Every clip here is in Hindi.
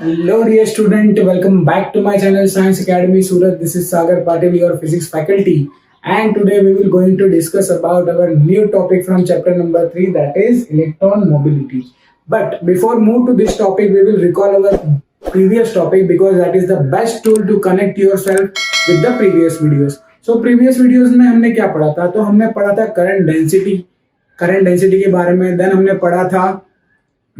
Hello, dear student. Welcome back to my channel Science Academy Surat. This is Sagar Patil, your physics faculty, and today we will going to discuss about our new topic from chapter number 3, that is electron mobility. But before move to this topic, we will recall our previous topic because that is the best tool to connect yourself with the previous videos. So previous videos में हमने क्या पढ़ा था? तो हमने पढ़ा था करंट डेंसिटी के बारे में. देन हमने पढ़ा था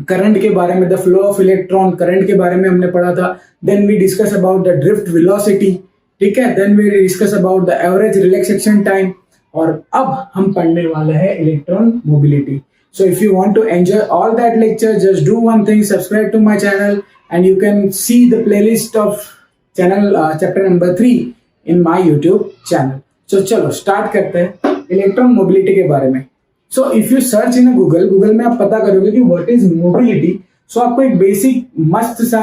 करंट के बारे में, the flow of electron, current के बारे में हमने पढ़ा था. Then we discuss about the drift velocity. ठीक है. Then we discuss about the average relaxation time. और अब हम पढ़ने वाले हैं electron mobility. So if you want to enjoy all that lecture, just do one thing: subscribe to my channel, and you can see the playlist of channel chapter number 3 in my YouTube channel. So चलो start करते हैं इलेक्ट्रॉन मोबिलिटी के बारे में. So if you search in Google में आप पता करोगे कि व्हाट इज मोबिलिटी. सो आपको एक बेसिक मस्त सा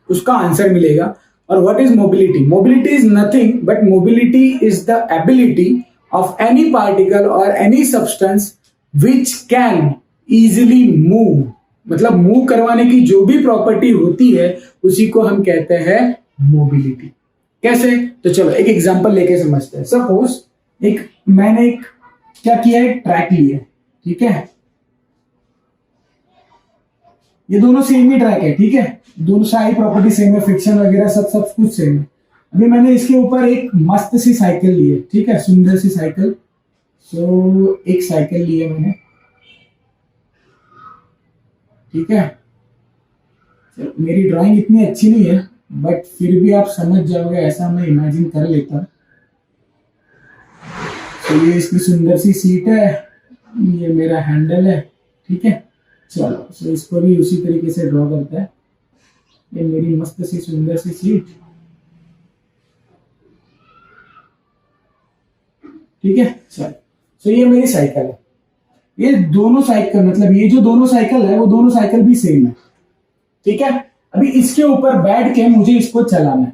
उसका आंसर मिलेगा. और what is mobility? Mobility is nothing but mobility is the ability of any particle और any substance which can easily move. मतलब मूव करवाने की जो भी प्रॉपर्टी होती है उसी को हम कहते हैं मोबिलिटी. कैसे? तो चलो एक एग्जांपल लेके समझते हैं. सपोज मैंने एक क्या किया है, ट्रैक लिया. ठीक है. ये दोनों सेम ही ट्रैक है. ठीक है. दोनों सारी प्रॉपर्टी सेम है, फ्रिक्शन वगैरह सब कुछ सेम है. अभी मैंने इसके ऊपर एक मस्त सी साइकिल ली है. ठीक है. सुंदर सी साइकिल. सो एक साइकिल ली है मैंने. ठीक है. मेरी ड्राइंग इतनी अच्छी नहीं है बट फिर भी आप समझ जाओगे ऐसा मैं इमेजिन कर लेता. तो ये इसकी सुंदर सी सीट है, ये मेरा हैंडल है. ठीक है. चलो तो इसको भी उसी तरीके से ड्रॉ करता है. ये मेरी मस्त सी सुंदर सी सीट. ठीक है. चलो तो ये मेरी साइकिल है. ये दोनों साइकिल मतलब ये जो दोनों साइकिल है वो दोनों साइकिल भी सेम है. ठीक है. अभी इसके ऊपर बैठ के मुझे इसको चलाना है.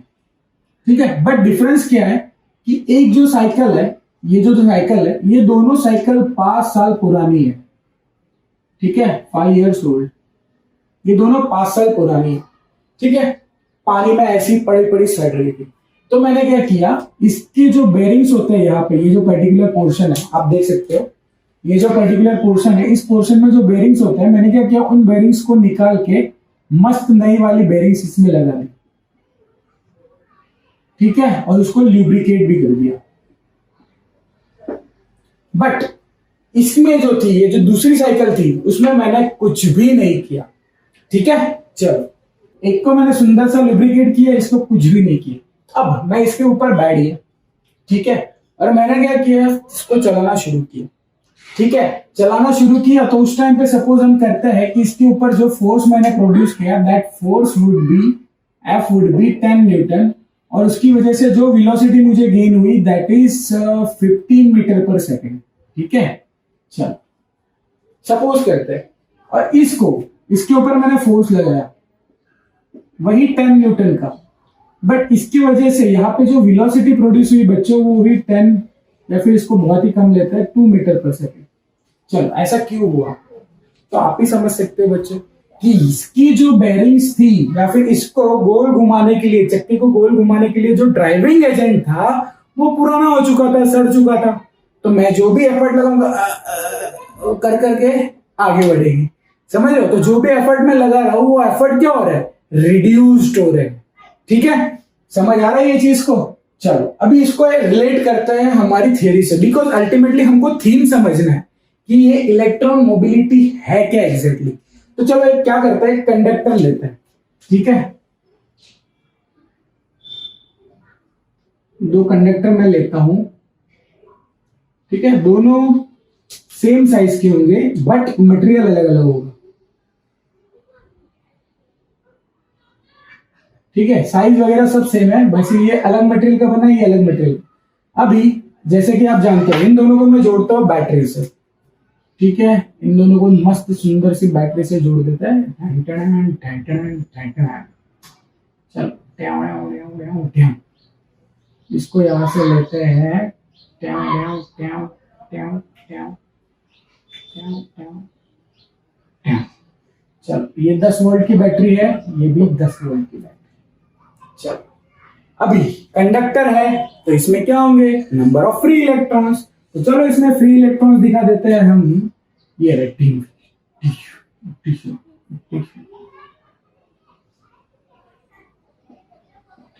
ठीक है. बट डिफरेंस क्या है कि एक जो साइकिल है, ये जो साइकिल है, ये दोनों साइकिल 5 साल पुरानी है. ठीक है. 5 years ओल्ड. ये दोनों 5 साल पुरानी है. ठीक है. पानी में ऐसी पड़ी सड़ रही थी. तो मैंने क्या किया, इसके जो बेरिंग्स होते हैं यहाँ पे, ये जो पर्टिकुलर पोर्शन है आप देख सकते हो, ये जो पर्टिकुलर पोर्शन है, इस पोर्शन में जो बेरिंग्स होते हैं, मैंने क्या किया, उन बेरिंग्स को निकाल के मस्त नई वाली बेरिंग्स इसमें लगा दी. ठीक है. और उसको ल्यूब्रिकेट भी कर दिया. बट इसमें जो थी, ये जो दूसरी साइकिल थी, उसमें मैंने कुछ भी नहीं किया. ठीक है. चलो एक को मैंने सुंदर सा लुब्रिकेट किया, इसको कुछ भी नहीं किया. अब मैं इसके ऊपर बैठ गया. ठीक है. और मैंने क्या किया, इसको चलाना शुरू किया. ठीक है. चलाना शुरू किया तो उस टाइम पे सपोज हम करते हैं कि इसके ऊपर जो फोर्स मैंने प्रोड्यूस किया, that force would be 10 Newton. और उसकी वजह से जो वेलोसिटी मुझे गेन हुई दैट इज 15 मीटर पर सेकेंड. ठीक है. चलो सपोज करते हैं, और इसके ऊपर मैंने फोर्स लगाया वही 10 न्यूटन का. बट इसकी वजह से यहाँ पे जो वेलोसिटी प्रोड्यूस हुई बच्चों, वो हुई 10 या फिर इसको बहुत ही कम लेता है 2 मीटर पर सेकेंड. चलो ऐसा क्यों हुआ? तो आप ही समझ सकते हो बच्चों कि इसकी जो बेरिंग्स थी या फिर इसको गोल घुमाने के लिए, चक्की को गोल घुमाने के लिए जो ड्राइविंग एजेंट था वो पुराना हो चुका था, सड़ चुका था. तो मैं जो भी एफर्ट लगाऊंगा कर करके आगे बढ़ेगी. समझ रहे हो? तो जो भी एफर्ट में लगा रहा हूं वो एफर्ट क्या हो रहा है, रिड्यूस्ड हो रहा है. ठीक है. समझ आ रहा है ये चीज को? चलो अभी इसको रिलेट करते हैं हमारी थियरी से, बिकॉज अल्टीमेटली हमको थीम समझना है कि ये इलेक्ट्रॉन मोबिलिटी है क्या एग्जैक्टली. तो चलो एक क्या करते हैं, कंडक्टर लेते हैं. ठीक है. 2 कंडक्टर मैं लेता हूं. ठीक है. दोनों सेम साइज के होंगे बट मटेरियल अलग अलग होगा. ठीक है. साइज वगैरह सब सेम है, बस ये अलग मटेरियल का बना है, ये अलग मटेरियल. अभी जैसे कि आप जानते हैं, इन दोनों को मैं जोड़ता हूं बैटरी से. ठीक है. इन दोनों को मस्त सुंदर सी बैटरी से जोड़ देता है. चलो इसको यहां से लेते हैं. चलो ये 10 वोल्ट की बैटरी है, ये भी 10 वोल्ट की बैटरी। चलो अभी कंडक्टर है तो इसमें क्या होंगे, नंबर ऑफ फ्री इलेक्ट्रॉन्स। तो चलो इसमें फ्री इलेक्ट्रॉन्स दिखा देते हैं हम। ये रहे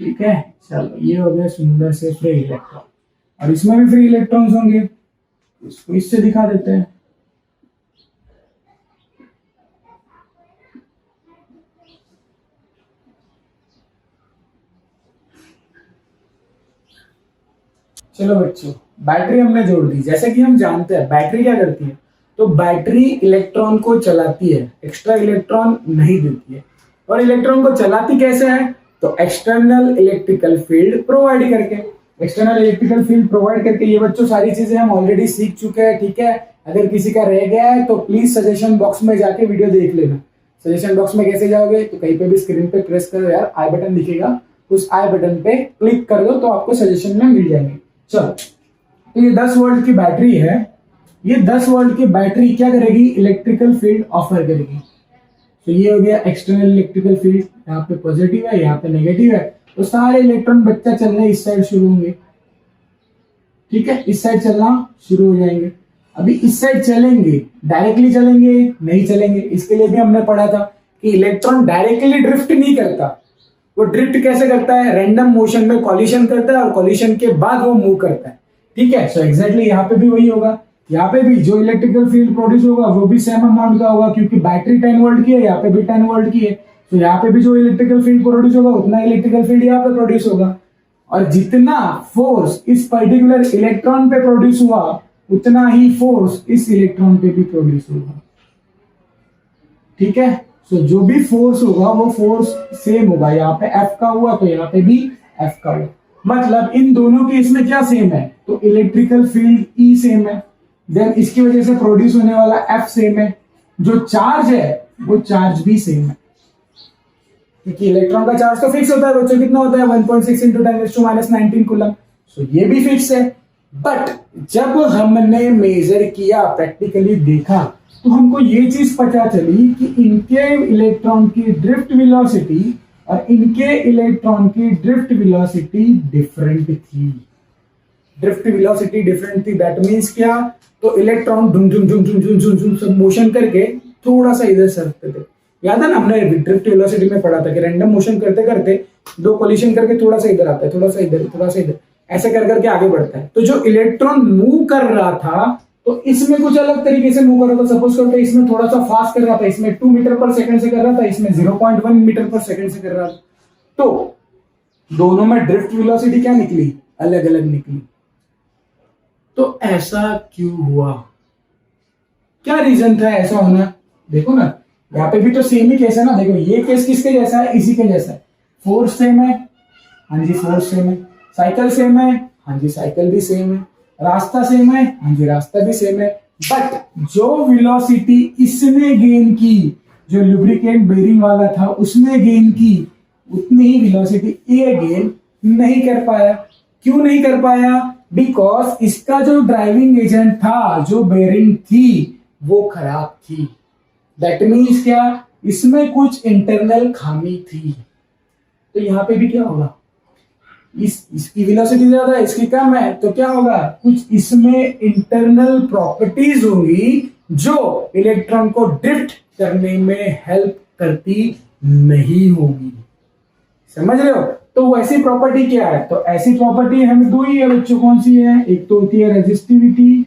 ठीक है। चलो ये हो गया सुंदर से फ्री इलेक्ट्रॉन, और इसमें भी फ्री इलेक्ट्रॉन्स होंगे, इसको इससे दिखा देते हैं। चलो बच्चों, बैटरी हमने जोड़ दी। जैसे कि हम जानते हैं बैटरी क्या करती है, तो बैटरी इलेक्ट्रॉन को चलाती है, एक्स्ट्रा इलेक्ट्रॉन नहीं देती है। और इलेक्ट्रॉन को चलाती कैसे है, तो एक्सटर्नल इलेक्ट्रिकल फील्ड प्रोवाइड करके। एक्सटर्नल इलेक्ट्रिकल फील्ड प्रोवाइड करके। ये बच्चों सारी चीजें हम ऑलरेडी सीख चुके हैं, ठीक है। अगर किसी का रह गया है तो प्लीज सजेशन बॉक्स में जाके वीडियो देख लेना। सजेशन बॉक्स में कैसे जाओगे, तो कहीं पे भी स्क्रीन पे प्रेस करो यार, आई बटन दिखेगा, उस आई बटन पे क्लिक कर दो तो आपको सजेशन में मिल जाएंगे। चलो तो ये 10 वोल्ट की बैटरी है। ये 10 वोल्ट की बैटरी क्या करेगी, इलेक्ट्रिकल फील्ड ऑफर करेगी। तो ये हो गया एक्सटर्नल इलेक्ट्रिकल फील्ड, यहाँ पे पॉजिटिव है, यहाँ पे नेगेटिव है, तो सारे इलेक्ट्रॉन बच्चा चलने इस साइड शुरू होंगे, ठीक है, इस साइड चलना शुरू हो जाएंगे। अभी इस साइड चलेंगे, डायरेक्टली चलेंगे नहीं चलेंगे। इसके लिए भी हमने पढ़ा था कि इलेक्ट्रॉन डायरेक्टली ड्रिफ्ट नहीं करता, वो ड्रिफ्ट कैसे करता है, रैंडम मोशन में कॉलिशन करता है और कॉलिशन के बाद वो मूव करता है, ठीक है। सो एग्जैक्टली यहाँ पे भी वही होगा। यहाँ पे भी जो इलेक्ट्रिकल फील्ड प्रोड्यूस होगा वो भी सेम अमाउंट का होगा, क्योंकि बैटरी 10 वोल्ट की है, यहाँ पे भी 10 वोल्ट की है। तो यहाँ पे भी जो इलेक्ट्रिकल फील्ड प्रोड्यूस होगा उतना इलेक्ट्रिकल फील्ड यहाँ पे प्रोड्यूस होगा, और जितना फोर्स इस पर्टिकुलर इलेक्ट्रॉन पे प्रोड्यूस हुआ उतना ही फोर्स इस इलेक्ट्रॉन पे भी प्रोड्यूस होगा, ठीक है। सो जो भी फोर्स होगा वो फोर्स सेम होगा। यहाँ पे F का हुआ तो यहाँ पे भी F का हुआ, मतलब इन दोनों के इसमें क्या सेम है, तो इलेक्ट्रिकल फील्ड E सेम है, देन इसकी वजह से प्रोड्यूस होने वाला F सेम है, जो चार्ज है वो चार्ज भी सेम है, क्योंकि इलेक्ट्रॉन का चार्ज तो फिक्स होता है बच्चों, कितना होता है 1.6 इंटू 10⁻⁻19 कूलम। सो ये भी फिक्स है। बट जब हमने मेजर किया, प्रैक्टिकली देखा, तो हमको ये चीज पता चली कि इनके इलेक्ट्रॉन की ड्रिफ्ट वेलोसिटी और इनके इलेक्ट्रॉन की ड्रिफ्ट वेलोसिटी डिफरेंट थी। ड्रिफ्ट वेलोसिटी डिफरेंट थी, दैट मींस क्या, तो इलेक्ट्रॉन झुम झुम झुम झुम झुम झुम झुम सब मोशन करके थोड़ा सा इधर सरकते थे। याद है ना, हमने ड्रिफ्ट वेलोसिटी में पढ़ा था कि रैंडम मोशन करते करते दो कोलिशन करके थोड़ा सा इधर आता है, थोड़ा सा इधर, थोड़ा सा इधर, ऐसे कर करके आगे बढ़ता है। तो जो इलेक्ट्रॉन मूव कर रहा था तो इसमें कुछ अलग तरीके से मूव कर रहा था। सपोज करते इसमें थोड़ा सा फास्ट कर रहा था, इसमें 2 मीटर पर सेकंड से कर रहा था, इसमें 0.1 मीटर पर सेकंड से कर रहा था। तो दोनों में ड्रिफ्ट वेलोसिटी क्या निकली, अलग अलग निकली। तो ऐसा क्यों हुआ, क्या रीजन था ऐसा होना, देखो ना यहाँ पे भी तो सेम ही केस है ना। देखो ये केस किसके जैसा है, इसी के जैसा है। फोर्स सेम है, हाँ जी फोर्स सेम है। साइकिल सेम है, हाँ जी साइकिल भी सेम है। रास्ता सेम है, हाँ जी रास्ता भी सेम है। बट जो वेलोसिटी इसने गेन की, जो लुब्रिकेंट बेरिंग वाला था उसने गेन की, उतनी ही वेलोसिटी ये गेन नहीं कर पाया। क्यों नहीं कर पाया, बिकॉज इसका जो ड्राइविंग एजेंट था, जो बेरिंग थी, वो खराब थी। दैट मीन्स क्या, इसमें कुछ इंटरनल खामी थी। तो यहाँ पे भी क्या होगा, इसकी वेलोसिटी ज्यादा है, इसकी कम है, तो क्या होगा, कुछ इसमें इंटरनल प्रॉपर्टीज होंगी जो इलेक्ट्रॉन को ड्रिफ्ट करने में हेल्प करती नहीं होगी। समझ रहे हो। तो वैसी प्रॉपर्टी क्या है, तो ऐसी प्रॉपर्टी हमें दो ही है बच्चों, कौन सी है, एक तो होती है resistivity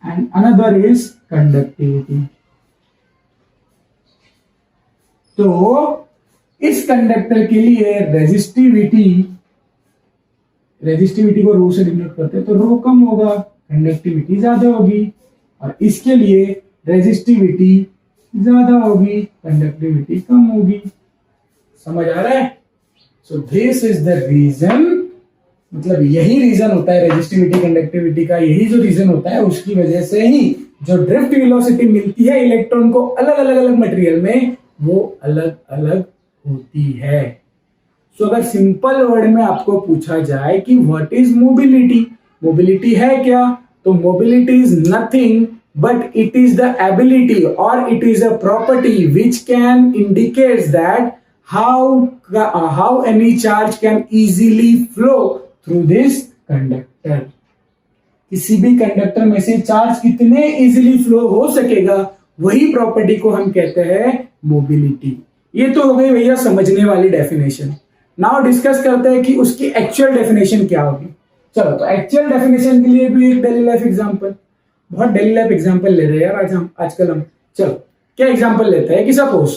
and another is conductivity. तो इस कंडक्टर के लिए रेजिस्टिविटी को रो से डिनोट करते हैं, तो रो कम होगा, कंडक्टिविटी ज्यादा होगी, और इसके लिए रेजिस्टिविटी ज्यादा होगी, कंडक्टिविटी कम होगी। समझ आ रहा है। So this is the reason, मतलब यही रीजन होता है रेजिस्टिविटी कंडक्टिविटी का, यही जो रीजन होता है, उसकी वजह से ही जो ड्रिफ्ट वेलोसिटी मिलती है इलेक्ट्रॉन को अलग अलग अलग मटेरियल में, वो अलग अलग होती है। सो अगर सिंपल वर्ड में आपको पूछा जाए कि व्हाट इज मोबिलिटी, मोबिलिटी है क्या, तो mobility is nothing but it is the ability or it is a property which can indicates that how any charge can easily flow through this conductor. किसी भी कंडक्टर में से चार्ज कितने इजीली फ्लो हो सकेगा, वही प्रॉपर्टी को हम कहते हैं मोबिलिटी. ये तो हो गई भैया समझने वाली डेफिनेशन. नाउ डिस्कस करते हैं कि उसकी एक्चुअल डेफिनेशन क्या होगी. चलो, तो एक्चुअल डेफिनेशन के लिए भी एक डेली लाइफ एग्जांपल, बहुत डेली लाइफ एग्जांपल ले रहे हैं यार आजकल हम. चलो, क्या एग्जांपल लेते हैं कि सपोज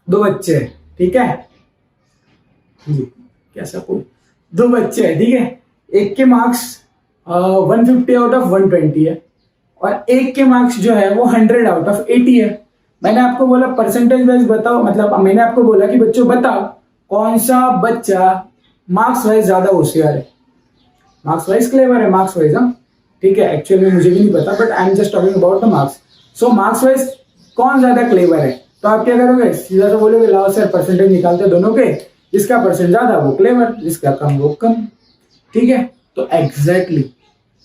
दो बच्चे हैं, ठीक है जी, क्या सपोज दो बच्चे हैं, ठीक है. एक के मार्क्स 150 आउट ऑफ 120 है और एक के मार्क्स जो है वो 100 आउट ऑफ 80 है. मैंने आपको बोला परसेंटेज वाइज बताओ, मतलब मैंने आपको बोला कि बच्चों बताओ कौन सा बच्चा मार्क्स वाइज ज्यादा होशियार है, मार्क्स वाइज क्लेवर है, मार्क्स वाइज. हाँ, ठीक है, एक्चुअली मुझे भी नहीं पता, but I am just talking about the marks. So marks wise कौन ज्यादा क्लेवर है, तो आप क्या करोगे, सीधा सा बोलोगे लाओ सर परसेंटेज निकालते दोनों के, जिसका परसेंट ज्यादा वो क्लेवर, जिसका कम वो कम. ठीक है, तो एग्जैक्टली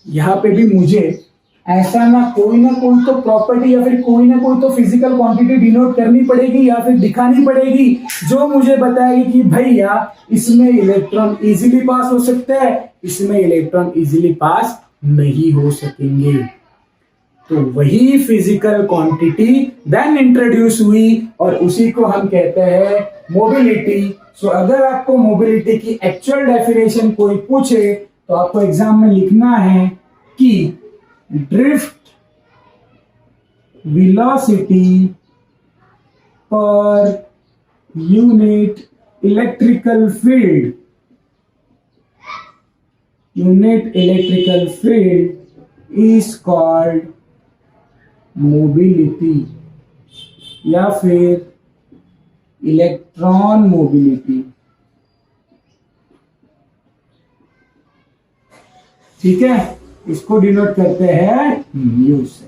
यहाँ पे भी मुझे ऐसा ना कोई तो प्रॉपर्टी या फिर कोई ना कोई तो फिजिकल क्वांटिटी डिनोट करनी पड़ेगी या फिर दिखानी पड़ेगी जो मुझे बताएगी कि भैया इसमें इलेक्ट्रॉन इजीली पास हो सकते हैं, इसमें इलेक्ट्रॉन इजीली पास नहीं हो सकेंगे. तो वही फिजिकल क्वांटिटी देन इंट्रोड्यूस हुई और उसी को हम कहते हैं मोबिलिटी. सो अगर आपको मोबिलिटी की एक्चुअल डेफिनेशन कोई पूछे तो आपको एग्जाम में लिखना है कि drift velocity per unit electrical field, unit electrical field is called mobility या फिर इलेक्ट्रॉन मोबिलिटी. ठीक है, इसको डिनोट करते हैं म्यू से.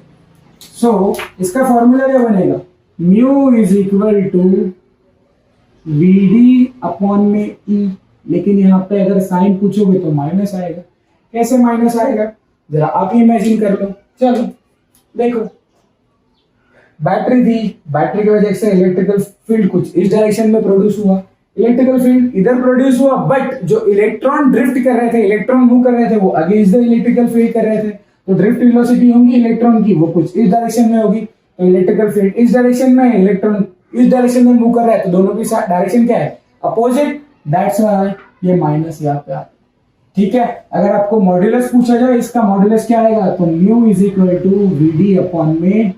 सो इसका फॉर्मूला क्या बनेगा, mu is equal to V D upon में ई. लेकिन यहाँ पे अगर साइन पूछोगे तो माइनस आएगा. कैसे माइनस आएगा, जरा आप ही इमेजिन कर लो. चलो देखो, बैटरी थी, बैटरी की वजह से इलेक्ट्रिकल फील्ड कुछ इस डायरेक्शन में प्रोड्यूस हुआ, इलेक्ट्रिकल फील्ड इधर प्रोड्यूस हुआ, बट जो इलेक्ट्रॉन ड्रिफ्ट कर रहे थे, इलेक्ट्रॉन मूव कर रहे थे, वो अगेंस्ट द इलेक्ट्रिकल फील्ड कर रहे थे. तो ड्रिफ्ट वेलोसिटी होगी इलेक्ट्रॉन की, वो कुछ इस डायरेक्शन में होगी. तो इलेक्ट्रिकल फील्ड इस डायरेक्शन में, इलेक्ट्रॉन इस डायरेक्शन में मूव कर रहा है, तो दोनों की डायरेक्शन क्या है, अपोजिट. दैट्स व्हाई ये माइनस यहाँ पे आता है. ठीक है, अगर आपको मॉड्यूलस पूछा जाए, इसका मॉड्यूलस क्या आएगा, तो mu is equal to V D upon में.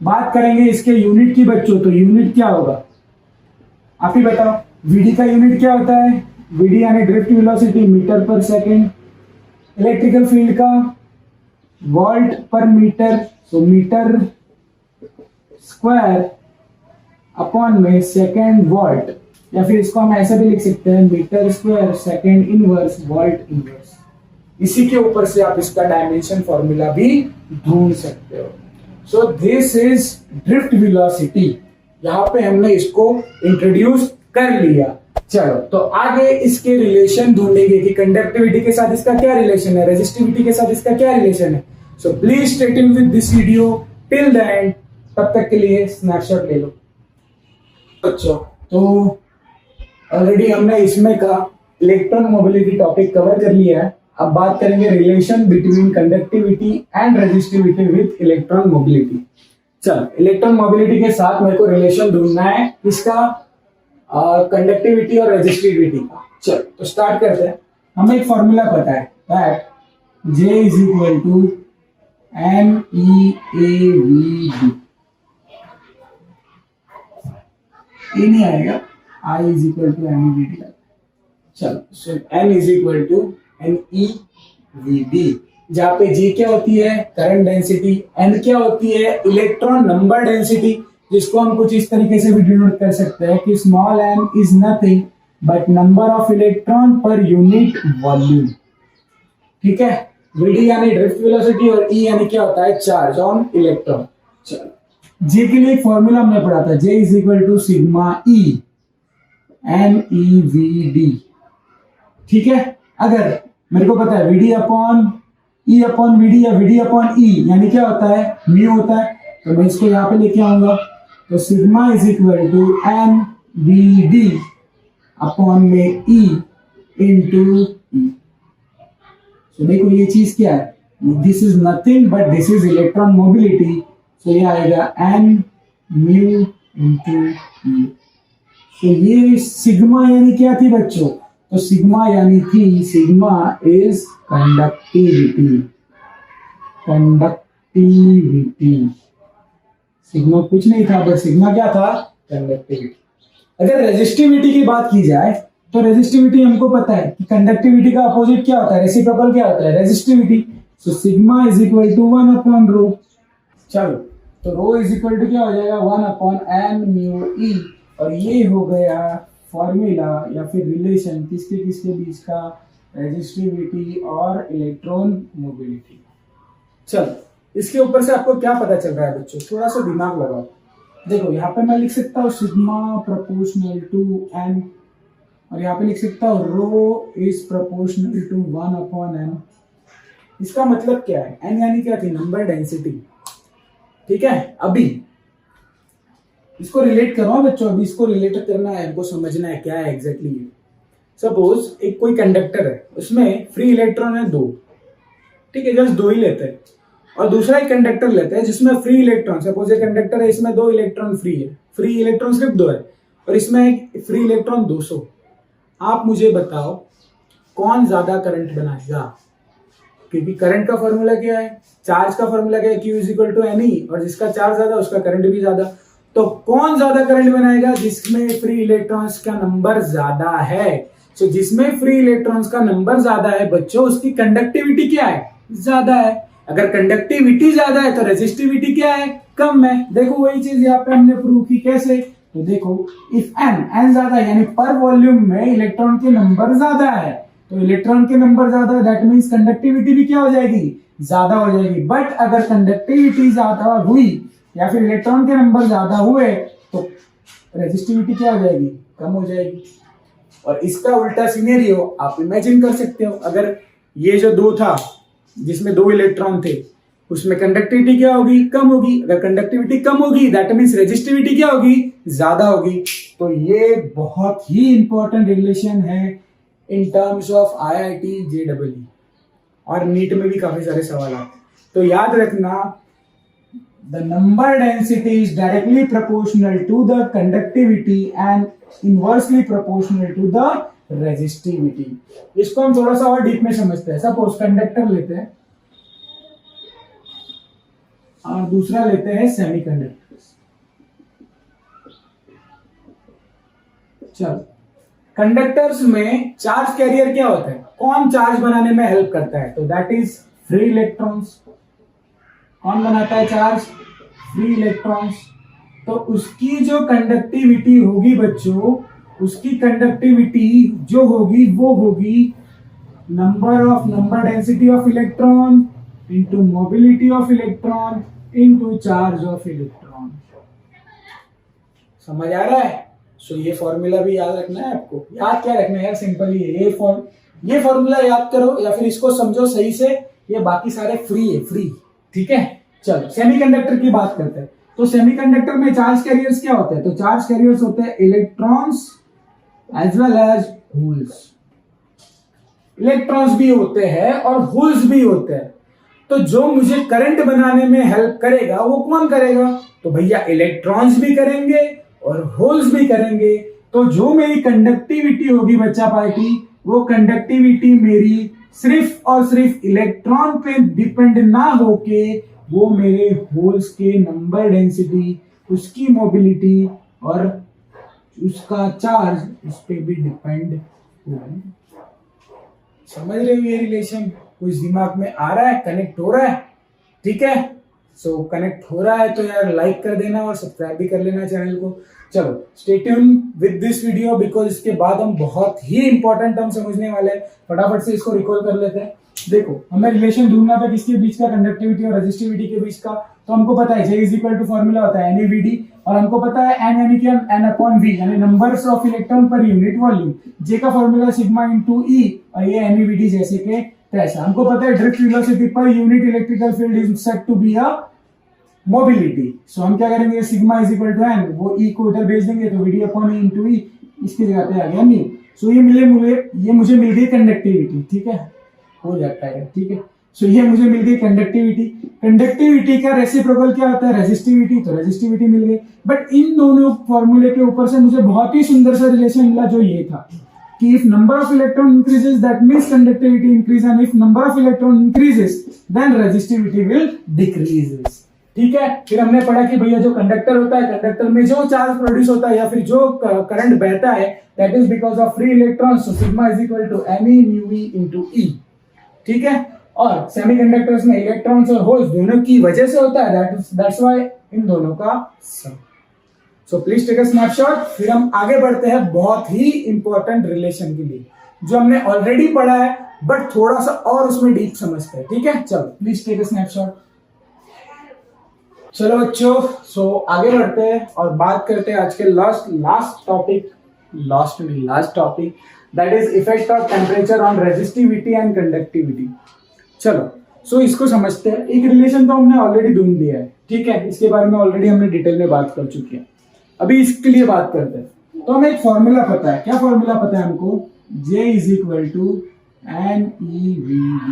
बात करेंगे इसके यूनिट की बच्चों, तो यूनिट क्या होगा आप ही बताओ. वीडी का यूनिट क्या होता है, वीडी यानी ड्रिफ्ट वेलोसिटी मीटर पर सेकंड. इलेक्ट्रिकल फील्ड का वोल्ट पर metre, so metre square upon में सेकंड वोल्ट, या फिर इसको हम ऐसे भी लिख सकते हैं metre square second inverse volt inverse. इसी के ऊपर से आप इसका डायमेंशन फॉर्मूला भी ढूंढ सकते हो. सो दिस इज ड्रिफ्ट वेलोसिटी. यहां पे हमने इसको इंट्रोड्यूस कर लिया. चलो, तो आगे इसके रिलेशन ढूंढेंगे कि कंडक्टिविटी के साथ इसका क्या रिलेशन है, रेजिस्टिविटी के साथ इसका क्या रिलेशन है. So please stay tuned with this video till the end. तब तक के लिए स्नैपशॉट ले लो. अच्छा, तो ऑलरेडी हमने इसमें का इलेक्ट्रॉन मोबिलिटी टॉपिक कवर कर लिया है. अब बात करेंगे relation between conductivity and resistivity with electron mobility. चल, इलेक्ट्रॉन मोबिलिटी के साथ मेरे को रिलेशन ढूंढना है इसका कंडक्टिविटी और रेजिस्टिविटी का. चल, तो स्टार्ट करते हैं. हमें एक फॉर्मूला पता है that J is equal to N E A V D. ये नहीं आएगा, I is equal to N E V D. चलो, so N is equal to N E V D, जहां पे G क्या होती है, करंट डेंसिटी, N क्या होती है, इलेक्ट्रॉन नंबर डेंसिटी, जिसको हम कुछ इस तरीके से भी डिनोट कर सकते हैं कि small n is nothing but number of electron per unit volume. ठीक है, Vd यानी ड्रिफ्ट वेलोसिटी और E यानी क्या होता है, चार्ज ऑन इलेक्ट्रॉन. चलो, J के लिए एक फॉर्मूला हमने पढ़ा था, J is equal to sigma E N E V D. ठीक है, अगर मेरे को पता है Vd upon E upon VD या वीडी अपॉन ई, यानी क्या होता है, म्यू होता है। तो मैं इसको यहाँ पे लेके आऊंगा, तो sigma is equal to N V D upon में ई इंटू ई। तो देखो ये चीज क्या है, this is nothing but this is electron mobility. तो ये आएगा एन म्यू इंटू ई। तो ये सिग्मा यानी क्या थी बच्चों, तो सिग्मा यानी थी, sigma is conductivity, conductivity. Sigma कुछ नहीं था, बट सिग्मा क्या था, कंडक्टिविटी। अगर रेजिस्टिविटी की बात की जाए तो रेजिस्टिविटी हमको पता है कि कंडक्टिविटी का अपोजिट क्या होता है, रेसिप्रोकल क्या होता है, resistivity. So sigma is equal to 1 upon rho. चलो, तो रो इज इक्वल टू क्या हो जाएगा, 1 अपॉन एन म्यू ई। और ये हो गया फॉर्मूला या फिर रिलेशन किसके किसके बीच का, रेजिस्टिविटी और इलेक्ट्रॉन मोबिलिटी। चलो, इसके ऊपर से आपको क्या पता चल रहा है बच्चों, थोड़ा सा दिमाग लगाओ। देखो यहाँ पे मैं लिख सकता हूँ सिग्मा प्रोपोर्शनल टू एन, और यहाँ पे लिख सकता हूँ rho is proportional to 1 upon N. इसका मतलब क्या है, एन यानी क्या थी, नंबर डेंसिटी। ठीक है, अभी इसको रिलेट करो बच्चों, अभी इसको रिलेट करना है, हमको समझना है क्या है एग्जैक्टली। सपोज एक कोई कंडक्टर है, उसमें फ्री इलेक्ट्रॉन है 2, ठीक है, जस्ट 2 ही लेते हैं। और दूसरा एक कंडक्टर लेते हैं जिसमें फ्री इलेक्ट्रॉन, सपोज एक कंडक्टर है, इसमें 2 इलेक्ट्रॉन फ्री है, फ्री इलेक्ट्रॉन सिर्फ 2 है, और इसमें एक फ्री इलेक्ट्रॉन 200। आप मुझे बताओ कौन ज्यादा करंट बनाएगा, क्योंकि करंट का फॉर्मूला क्या है, चार्ज का फॉर्मूला क्या है, Q is equal to N E, और जिसका चार्ज ज्यादा उसका करंट भी ज्यादा। तो कौन ज्यादा करंट बनाएगा, जिसमें फ्री इलेक्ट्रॉन्स का नंबर ज्यादा है। तो जिसमें फ्री इलेक्ट्रॉन्स का नंबर ज्यादा है बच्चों, उसकी कंडक्टिविटी क्या है, ज्यादा है। अगर कंडक्टिविटी ज्यादा है तो रेजिस्टिविटी क्या है, कम है। देखो वही चीज यहाँ पे हमने प्रूव की, कैसे, तो देखो इफ एन ज्यादा है, यानी पर वॉल्यूम में इलेक्ट्रॉन के नंबर ज्यादा है, तो इलेक्ट्रॉन के नंबर ज्यादा है, दैट मीन्स कंडक्टिविटी भी क्या हो जाएगी, ज्यादा हो जाएगी। बट अगर कंडक्टिविटी ज्यादा हुई या फिर इलेक्ट्रॉन के नंबर ज्यादा हुए तो रेजिस्टिविटी क्या हो जाएगी, कम हो जाएगी। और इसका उल्टा सिनेरियो आप इमेजिन कर सकते हो, अगर ये जो 2 था जिसमें 2 इलेक्ट्रॉन थे, उसमें कंडक्टिविटी क्या होगी, कम होगी। अगर कंडक्टिविटी कम होगी दैट मीन्स रेजिस्टिविटी क्या होगी, ज्यादा होगी। तो ये बहुत ही इंपॉर्टेंट रिलेशन है in terms of IIT JEE, और नीट में भी काफी सारे सवाल आते हैं। तो याद रखना, the number density is directly proportional to the conductivity and inversely proportional to the resistivity। इसको हम थोड़ा सा और डीप में समझते हैं। सपोज कंडक्टर लेते हैं और दूसरा लेते हैं सेमीकंडक्टर। चलो, कंडक्टर्स में चार्ज कैरियर क्या होता है, कौन चार्ज बनाने में हेल्प करता है, तो दैट इज फ्री इलेक्ट्रॉन्स। कौन बनाता है चार्ज, फ्री इलेक्ट्रॉन्स। तो उसकी जो कंडक्टिविटी होगी बच्चों, उसकी कंडक्टिविटी जो होगी वो होगी number density of electron into mobility of electron into charge of electron. समझ आ रहा है। सो ये फॉर्मूला भी याद रखना है आपको। याद क्या रखना है यार, सिंपल ही है, ये फॉर्मूला याद करो या फिर इसको समझो सही से, ये बाकी सारे फ्री है, फ्री। ठीक है, चलो सेमीकंडक्टर की बात करते हैं। तो सेमीकंडक्टर में चार्ज कैरियर्स क्या होते हैं, तो चार्ज कैरियर्स होते हैं electrons as well as holes. Electrons भी होते हैं और होल्स भी होते हैं। तो जो मुझे करंट बनाने में हेल्प करेगा वो कौन करेगा, तो भैया इलेक्ट्रॉन्स भी करेंगे और होल्स भी करेंगे। तो जो मेरी कंडक्टिविटी होगी बच्चा पार्टी, वो कंडक्टिविटी मेरी सिर्फ और सिर्फ इलेक्ट्रॉन पे डिपेंड ना होके वो मेरे होल्स के नंबर डेंसिटी, उसकी मोबिलिटी और उसका चार्ज उस पर भी डिपेंड होगा। समझ रहे हो ये रिलेशन, कुछ दिमाग में आ रहा है, कनेक्ट हो रहा है। ठीक है, सो कनेक्ट हो रहा है तो यार लाइक कर देना और सब्सक्राइब भी कर लेना चैनल को। चलो stay tune with this video, because इसके बाद हम बहुत ही इंपॉर्टेंट टर्म समझने वाले हैं। फटाफट से इसको रिकॉल कर लेते हैं। देखो, हमें रिलेशन ढूंढना था किसके बीच का, कंडक्टिविटी और रेजिस्टिविटी के बीच का। तो हमको पता है J is equal to formula होता है NeVd, और हमको पता है N यानी क्या, N अपॉन V यानी numbers of electron per unit volume. J का फॉर्मूला सिग्मा इंटू E, और ये NeVd जैसे के तो ऐसा हमको पता है drift velocity per unit electrical field is said to be a mobility. So हम क्या करेंगे, sigma is equal to N, वो ई को इधर भेज देंगे तो VD upon E into E, इसकी जगह पे आ गया म्यू। सो ये मुझे मिल गई कंडक्टिविटी, ठीक है, हो जाता है, ठीक है। सो ये मुझे मिल गई कंडक्टिविटी। कंडक्टिविटी का रेसिप्रोकल क्या होता है, रेजिस्टिविटी, तो रेजिस्टिविटी मिल गई। बट इन दोनों फॉर्मूले के ऊपर से मुझे बहुत ही सुंदर सा रिलेशन मिला, जो ये था कि if number of electron increases that means conductivity increase, and if number of electron increases then resistivity will decreases। ठीक है, फिर हमने पढ़ा कि भैया जो कंडक्टर होता है, कंडक्टर में जो चार्ज प्रोड्यूस होता है या फिर जो करंट बहता है, that is because of free electrons, so sigma is equal to me mu e into e। ठीक है, और सेमीकंडक्टर्स में इलेक्ट्रॉन्स और होल्स दोनों की वजह से होता है, दैट्स व्हाई इन दोनों का सम। So please take a snapshot. फिर हम आगे बढ़ते हैं बहुत ही इंपॉर्टेंट रिलेशन के लिए, जो हमने ऑलरेडी पढ़ा है बट थोड़ा सा और उसमें डीप समझते हैं। ठीक है, चलो प्लीज टेक अ स्नैपशॉट। चलो बच्चों, सो आगे बढ़ते हैं और बात करते हैं आज के last topic, that is effect of temperature on resistivity and conductivity. चलो, सो इसको समझते हैं। एक रिलेशन तो हमने ऑलरेडी ढूंढ लिया है, ठीक है, इसके बारे में ऑलरेडी हमने डिटेल में बात कर चुके हैं। अभी इसके लिए बात करते हैं। तो हमें एक फॉर्मूला पता है, क्या फॉर्मूला पता है हमको, J is equal to NeVd।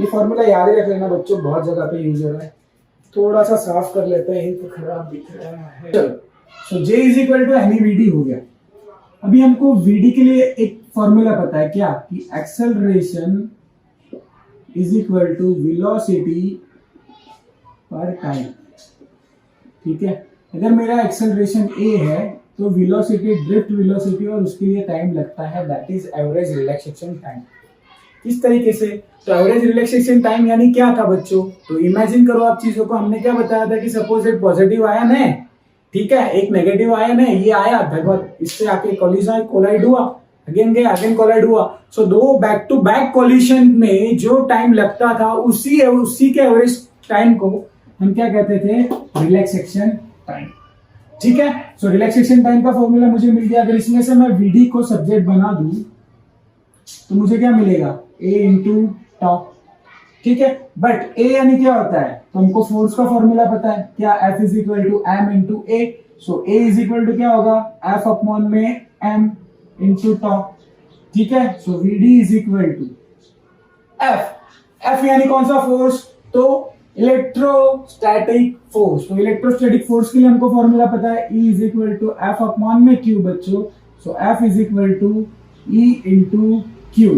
ये फॉर्मूला याद ही रख लेना बच्चों, बहुत जगह पे यूज हो रहा है। थोड़ा सा साफ कर लेते हैं, तो खराब दिख रहा है। चलो, so J is equal to NeVd हो गया। अभी हमको Vd के लिए एक फॉर्मूला पता है, क्या, कि acceleration is equal to velocity पर टाइम। ठीक है, अगर मेरा एक्सेलरेशन a है तो वेलोसिटी, ड्रिफ्ट वेलोसिटी, और उसके लिए टाइम लगता है, that is average relaxation time. इस तरीके से, तो एवरेज रिलैक्सेशन टाइम यानी क्या था बच्चों, तो इमेजिन करो आप चीजों को। हमने क्या बताया था कि सपोज एक पॉजिटिव आयन है, ठीक है, एक नेगेटिव आयन है, ये आया धगवत, इससे आके कोलाइड हुआ, अगेन कोलाइड हुआ। सो दो बैक टू बैक कोलिशन में जो टाइम लगता था, उसी के एवरेज टाइम को हम क्या कहते थे, रिलैक्सेशन टाइम। ठीक है, सो रिलैक्सेशन टाइम का फॉर्मूला मुझे मिल गया। अगर इसमें से मैं Vd को सब्जेक्ट बना दूं तो मुझे क्या मिलेगा, A इंटू टॉप। ठीक है, बट A यानी क्या होता है, तो हमको फोर्स का फॉर्मूला पता है, क्या, F is equal to m into A। So A is equal to क्या होगा, F अपॉन में m इंटू टॉप। ठीक है, so Vd is equal to F यानी कौन सा फोर्स, तो इलेक्ट्रोस्टैटिक फोर्स। तो इलेक्ट्रोस्टैटिक फोर्स के लिए हमको फॉर्मूला पता है, E is equal to F upon में Q बच्चों। So F is equal to E into Q।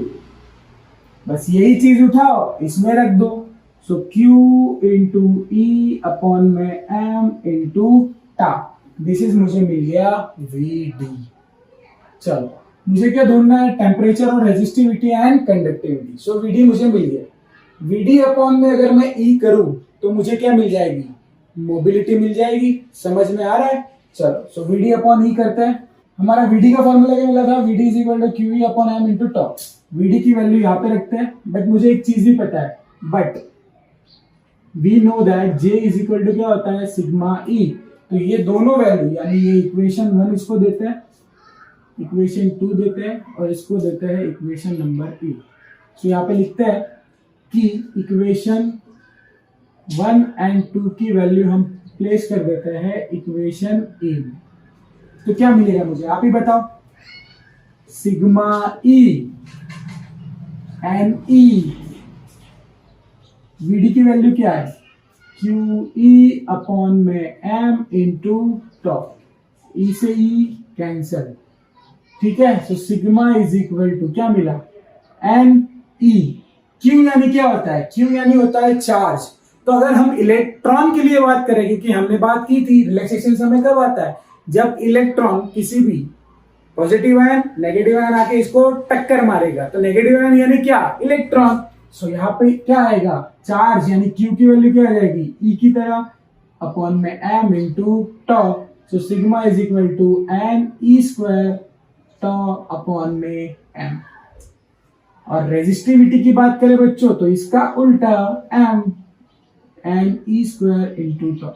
बस यही चीज उठाओ, इसमें रख दो। सो Q इंटू E अपॉन में M इंटू टा, दिस इज मुझे मिल गया Vd। चलो, मुझे क्या ढूंढना है, टेम्परेचर और resistivity and conductivity. So Vd मुझे मिल गया। Vd अपॉन में अगर मैं E करूं तो मुझे क्या मिल जाएगी, मोबिलिटी मिल जाएगी। समझ में आ रहा है। चलो, सो Vd अपॉन E करते हैं। हमारा Vd का फॉर्मूला क्या मिला था, Vd is equal to QE upon m into tau. Vd की वैल्यू यहाँ पे रखते हैं, बट मुझे एक चीज भी पता है, but we know that J is equal to क्या होता है, सिग्मा E। तो ये दोनों वैल्यू, यानी ये इक्वेशन 1 इसको देते हैं, इक्वेशन 2 देते हैं, और इसको देते हैं इक्वेशन नंबर E। सो यहाँ पे लिखते हैं कि इक्वेशन 1 एंड 2 की वैल्यू हम प्लेस कर देते हैं इक्वेशन ए में। तो क्या मिलेगा मुझे, आप ही बताओ, sigma E and E, Vd की वैल्यू क्या है, QE अपॉन में m इंटू टॉप, ई से ई कैंसल। ठीक है, so sigma is equal to क्या मिला, एन ई। क्यू यानी क्या होता है, क्यू यानी होता है चार्ज। तो अगर हम इलेक्ट्रॉन के लिए बात करें, क्योंकि हमने बात की थी रिलैक्सेशन समय कब आता है, जब इलेक्ट्रॉन किसी भी पॉजिटिव आयन नेगेटिव आयन आके इसको टक्कर मारेगा। तो नेगेटिव आयन यानी क्या, इलेक्ट्रॉन। सो यहाँ पे क्या आएगा, चार्ज, यानी क्यू की वैल्यू क्या आ जाएगी, ई की तरह अपॉन में M into tau. So sigma is equal to N E square tau upon में एम। और रेजिस्टिविटी की बात करें बच्चों, तो इसका उल्टा M N E square into tau.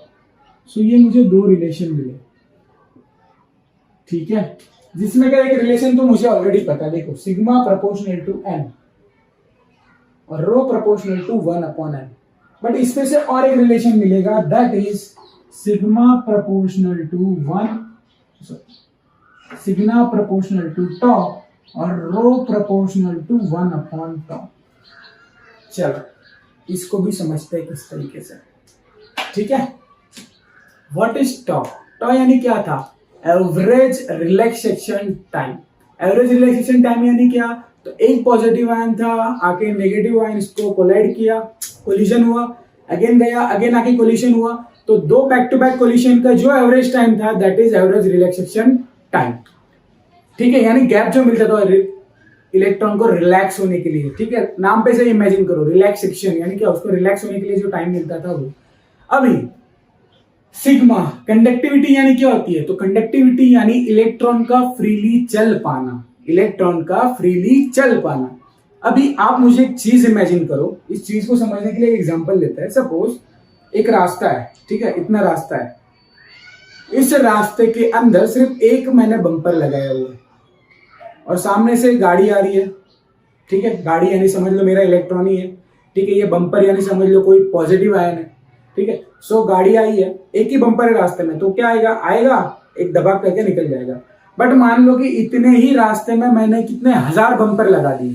So ये मुझे दो रिलेशन मिले, ठीक है, जिसमें का एक रिलेशन तो मुझे ऑलरेडी पता है, देखो सिग्मा प्रोपोर्शनल टू एन। और rho proportional to 1/n। But इसमें से और एक रिलेशन मिलेगा, that is sigma proportional to 1, sigma proportional to tau और रो प्रोपोर्शनल टू 1/टॉ। चलो इसको भी समझते हैं किस तरीके से, ठीक है। What is tau? टॉ यानी क्या था? Average relaxation time. Average relaxation time यानी क्या? तो एक पॉजिटिव आयन था, आके नेगेटिव आयन इसको कोलाइड किया, कोलिजन हुआ, अगेन गया, अगेन आके कोलिजन हुआ, तो दो बैक टू बैक कोलिजन का जो एवरेज टाइम था that is average relaxation time, ठीक है। यानी गैप जो मिलता था इलेक्ट्रॉन को रिलैक्स होने के लिए, ठीक है। नाम पे से इमेजिन करो, रिलैक्सेशन यानी क्या, उसको रिलैक्स होने के लिए जो टाइम मिलता था वो। अभी सिग्मा कंडक्टिविटी यानी क्या होती है? तो कंडक्टिविटी यानी इलेक्ट्रॉन का फ्रीली चल पाना, इलेक्ट्रॉन का फ्रीली चल पाना। अभी आप मुझे एक चीज इमेजिन करो, इस चीज को समझने के लिए एक एग्जांपल लेते हैं। सपोज एक रास्ता है, ठीक है, इतना रास्ता है, इस रास्ते के अंदर सिर्फ एक मैंने बम्पर लगाया हुआ है और सामने से गाड़ी आ रही है, ठीक है। गाड़ी यानी समझ लो मेरा इलेक्ट्रॉन ही है, ठीक है। ये बम्पर यानी समझ लो कोई पॉजिटिव आयन है, ठीक है। सो गाड़ी आई है, एक ही बम्पर है रास्ते में, तो क्या आएगा? आएगा एक दबा करके निकल जाएगा। बट मान लो कि इतने ही रास्ते में मैंने कितने हजार बम्पर लगा दिए,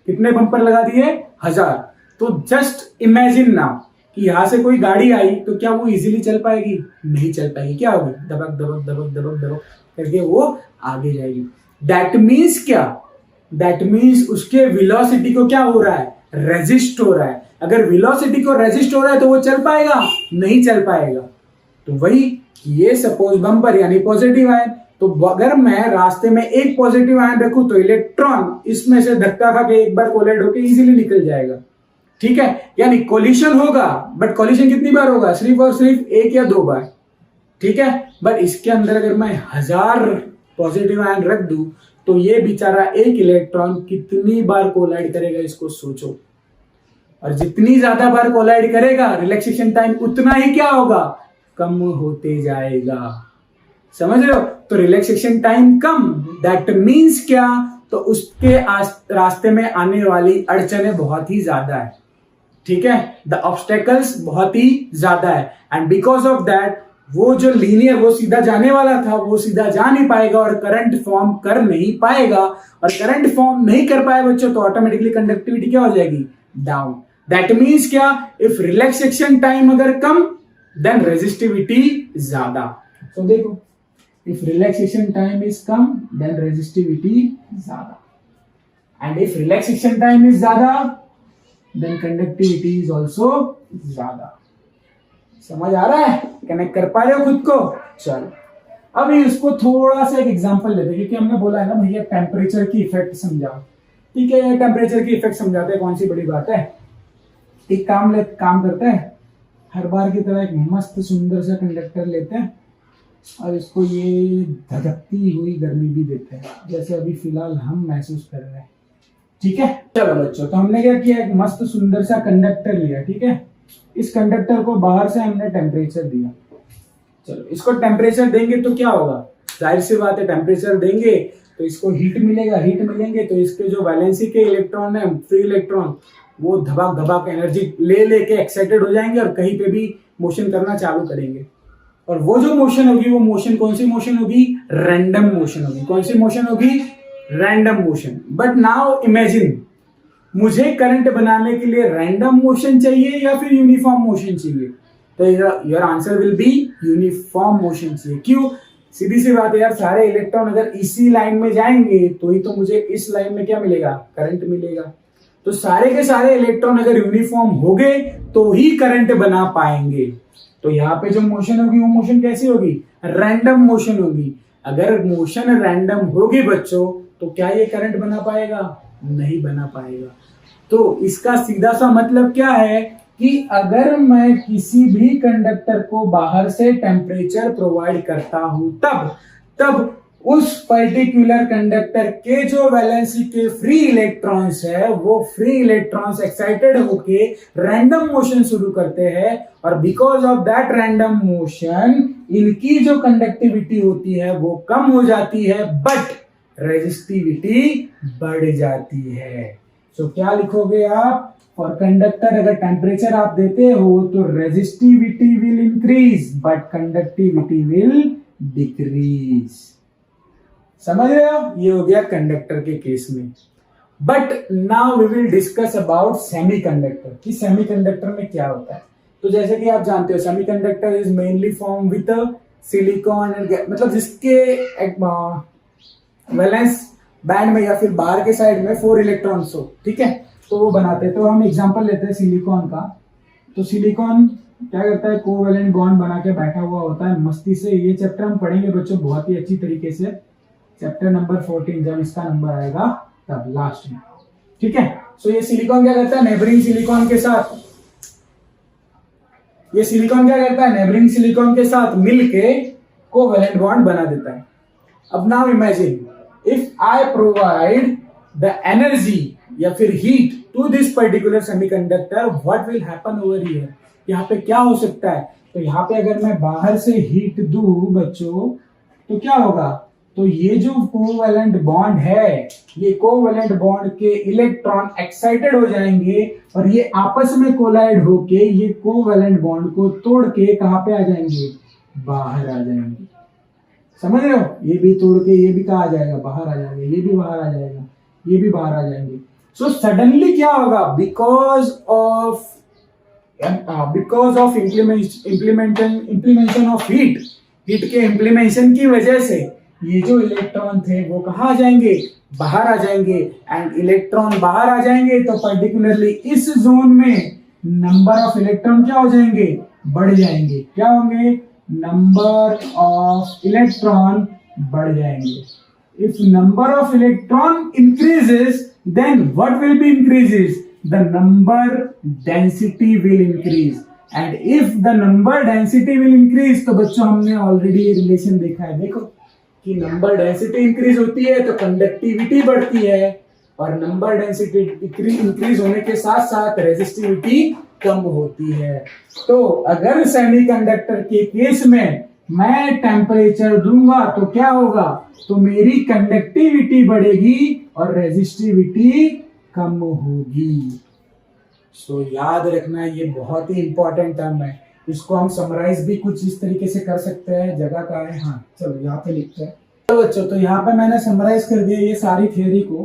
कितने बम्पर लगा दिए? 1000। तो जस्ट इमेजिन नाउ कि यहां से कोई गाड़ी आई तो क्या वो इजीली चल पाएगी? नहीं चल पाएगी। क्या होगी? दबक दबक दबक दबक दबक करके वो आगे जाएगी। दैट मीन्स क्या? दैट मीन्स उसके वेलोसिटी को क्या हो रहा है? रेजिस्ट हो रहा है। अगर वेलोसिटी को रेजिस्ट हो रहा है तो वो चल पाएगा? नहीं चल पाएगा। तो वही ये सपोज बम्पर यानी पॉजिटिव आयन, तो अगर मैं रास्ते में एक पॉजिटिव आयन रखूं तो इलेक्ट्रॉन इसमें से धक्का खा के एक बार कोलाइड होकर इजीली निकल जाएगा, ठीक है। यानी कोलिशन होगा, बट कोलिशन कितनी बार होगा? सिर्फ और सिर्फ एक या दो बार, ठीक है। बट इसके अंदर अगर मैं 1000 पॉजिटिव आयन रख दूं तो ये बेचारा एक इलेक्ट्रॉन कितनी बार कोलाइड करेगा, इसको सोचो। और जितनी ज्यादा बार कोलाइड करेगा रिलैक्सेशन टाइम उतना ही क्या होगा? कम होते जाएगा। समझ रहे हो? तो relaxation time come, that means क्या? तो उसके रास्ते में आने वाली अड़चने बहुत ही ज्यादा है, ठीक है। द ऑब्स्टेकल्स बहुत ही ज्यादा है, एंड बिकॉज ऑफ दैट वो जो लीनियर वो सीधा जाने वाला था वो सीधा जा नहीं पाएगा और करंट फॉर्म कर नहीं पाएगा। और करंट फॉर्म नहीं कर पाए बच्चों तो ऑटोमेटिकली कंडक्टिविटी क्या हो जाएगी? डाउन। दैट मीन्स क्या? इफ रिलैक्सेशन टाइम अगर कम देन रेजिस्टिविटी ज्यादा। तो देखो, इफ रिलैक्सेशन टाइम इज कम देन रेजिस्टिविटी ज्यादा, and if relaxation time is ज्यादा देन कंडक्टिविटी इज ऑल्सो ज्यादा। समझ आ रहा है? कनेक्ट कर पा रहे हो खुद को? चलो अभी इसको थोड़ा सा एक एग्जांपल लेते हैं, क्योंकि हमने बोला है ना भैया टेम्परेचर की इफेक्ट समझाओ, ठीक है। टेम्परेचर की इफेक्ट समझाते हैं, कौन सी बड़ी बात है। एक काम करते हैं, हर बार की तरह एक मस्त सुंदर सा कंडक्टर लेते हैं और इसको ये धधकती हुई गर्मी भी देते हैं, जैसे अभी फिलहाल हम महसूस कर रहे हैं, ठीक है। चलो बच्चों, तो हमने क्या किया, एक मस्त सुंदर सा कंडक्टर लिया, ठीक है। इस कंडक्टर को बाहर से हमने टेम्परेचर दिया। चलो इसको टेम्परेचर देंगे तो क्या होगा? जाहिर सी बात है, टेम्परेचर देंगे तो इसको हीट मिलेगा, हीट मिलेंगे तो इसके जो वैलेंसी के इलेक्ट्रॉन है, फ्री इलेक्ट्रॉन, वो धबाक धबाक एनर्जी ले लेके एक्साइटेड हो जाएंगे और कहीं पे भी मोशन करना चालू करेंगे। और वो जो मोशन होगी, वो मोशन कौन सी मोशन होगी? रैंडम मोशन होगी। कौन सी मोशन होगी? Random motion. But now imagine, मुझे करंट बनाने के लिए रैंडम मोशन चाहिए या फिर यूनिफॉर्म मोशन चाहिए? तो your answer will be uniform motion चाहिए। क्यों? सीधी सी बात है यार, सारे इलेक्ट्रॉन अगर इसी लाइन में जाएंगे तो ही तो मुझे इस लाइन में क्या मिलेगा? करंट मिलेगा। तो सारे के सारे इलेक्ट्रॉन अगर यूनिफॉर्म हो गए तो ही करंट बना पाएंगे। तो यहाँ पे जो मोशन होगी वो मोशन कैसी होगी? रैंडम मोशन होगी। अगर मोशन रैंडम होगी बच्चों तो क्या ये करंट बना पाएगा? नहीं बना पाएगा। तो इसका सीधा सा मतलब क्या है कि अगर मैं किसी भी कंडक्टर को बाहर से टेम्परेचर प्रोवाइड करता हूं तब उस पर्टिकुलर कंडक्टर के जो वैलेंसी के फ्री इलेक्ट्रॉन्स है, वो फ्री इलेक्ट्रॉन्स एक्साइटेड होके रैंडम मोशन शुरू करते हैं, और because of that random motion इनकी जो कंडक्टिविटी होती है वो कम हो जाती है, बट रेजिस्टिविटी बढ़ जाती है। तो क्या लिखोगे आप? फॉर कंडक्टर अगर टेम्परेचर आप देते हो तो resistivity will increase but conductivity will decrease. समझ रहे हो? ये हो गया कंडक्टर के केस में। But now we will discuss about semiconductor कि सेमीकंडक्टर में क्या होता है। तो जैसे कि आप जानते हो semiconductor is mainly form with silicon and, मतलब जिसके वैलेंस बैंड में या फिर बाहर के साइड में 4 इलेक्ट्रॉन्स हो, ठीक है, तो वो बनाते हैं। तो हम एग्जांपल लेते हैं सिलिकॉन का। तो सिलिकॉन क्या करता है? कोवैलेंट बॉन्ड बना के बैठा हुआ होता है मस्ती से। ये चैप्टर हम पढ़ेंगे बच्चों बहुत ही अच्छी तरीके से, चैप्टर नंबर 14 जब इसका नंबर आएगा तब लास्ट में, ठीक है। सो ये सिलिकॉन क्या करता है? नेबरिंग सिलिकॉन के साथ, ये सिलिकॉन क्या करता है? नेबरिंग सिलिकॉन के साथ मिलके कोवैलेंट बॉन्ड बना देता है। अब now imagine if I provide the energy या फिर heat to this particular semiconductor, what will happen over here? यहाँ पे क्या हो सकता है? तो यहाँ पे अगर मैं बाहर से हीट दूं बच्चों तो क्या होगा? तो ये जो कोवैलेंट बॉन्ड है, ये कोवैलेंट बॉन्ड के इलेक्ट्रॉन एक्साइटेड हो जाएंगे और ये आपस में कोलाइड होके ये कोवैलेंट बॉन्ड को तोड़ के कहां पे आ जाएंगे? बाहर आ जाएंगे। समझ रहे हो? ये भी तोड़ के ये भी कहा आ जाएगा? बाहर आ जाएंगे। ये भी बाहर आ जाएगा, ये भी बाहर आ जाएंगे। सो सडनली क्या होगा? Because of implementation of heat के इम्प्लीमेंशन की वजह से ये जो इलेक्ट्रॉन थे वो कहाँ आ जाएंगे? बाहर आ जाएंगे। एंड इलेक्ट्रॉन बाहर आ जाएंगे तो पर्टिकुलरली इस जोन में नंबर ऑफ इलेक्ट्रॉन क्या हो जाएंगे? बढ़ जाएंगे। क्या होंगे? नंबर ऑफ इलेक्ट्रॉन बढ़ जाएंगे। If number of electron increases then what will be increases? The number density will increase, and if the number density will increase, तो बच्चों हमने ऑलरेडी ये रिलेशन देखा है। देखो कि नंबर डेंसिटी इंक्रीज होती है तो कंडक्टिविटी बढ़ती है, और नंबर डेंसिटी इंक्रीज होने के साथ साथ रेजिस्टिविटी कम होती है। तो अगर सेमीकंडक्टर के केस में मैं टेम्परेचर दूंगा तो क्या होगा? तो मेरी कंडक्टिविटी बढ़ेगी और रेजिस्टिविटी कम होगी। सो याद रखना ये बहुत ही इंपॉर्टेंट टर्म है। इसको हम समराइज भी कुछ इस तरीके से कर सकते हैं। जगह का है, हाँ चलो यहाँ पे लिखते हैं। तो बच्चों तो यहाँ पे मैंने समराइज कर दिया ये सारी थ्योरी को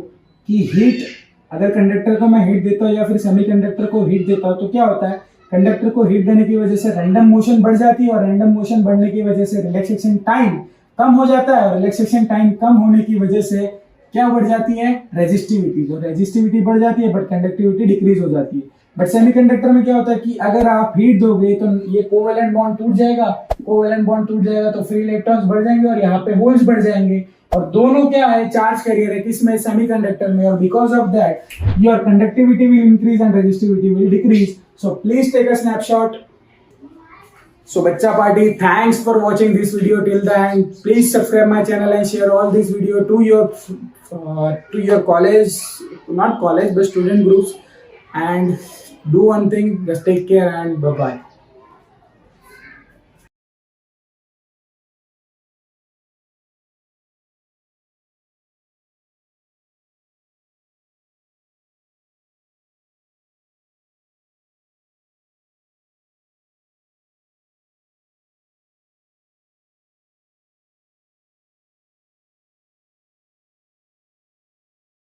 कि हीट, अगर कंडक्टर को मैं हीट देता हूँ या फिर सेमीकंडक्टर को हीट देता हूँ तो क्या होता है? कंडक्टर को हीट देने की वजह से रैंडम मोशन बढ़ जाती है, और रैंडम मोशन बढ़ने की वजह से रिलैक्सेशन टाइम कम हो जाता है, और रिलैक्सेशन टाइम कम होने की वजह से क्या बढ़ जाती है? रेजिस्टिविटी। जो रेजिस्टिविटी बढ़ जाती है बट कंडक्टिविटी डिक्रीज हो जाती है। बट सेमीकंडक्टर में क्या होता है कि अगर आप हीट दोगे तो ये कोवैलेंट बॉन्ड टूट जाएगा, कोवैलेंट बॉन्ड टूट जाएगा तो फ्री इलेक्ट्रॉन्स बढ़ जाएंगे और यहाँ पे होल्स बढ़ जाएंगे, और दोनों क्या है? चार्ज कैरियर है। किसमें? सेमीकंडक्टर में। और because of that your conductivity will increase and resistivity will decrease. So please take a snapshot. So Bachcha Party, thanks for watching this video till the end. Please subscribe my channel and share all this video to your college, not college, but student groups. And do one thing, just take care and bye bye.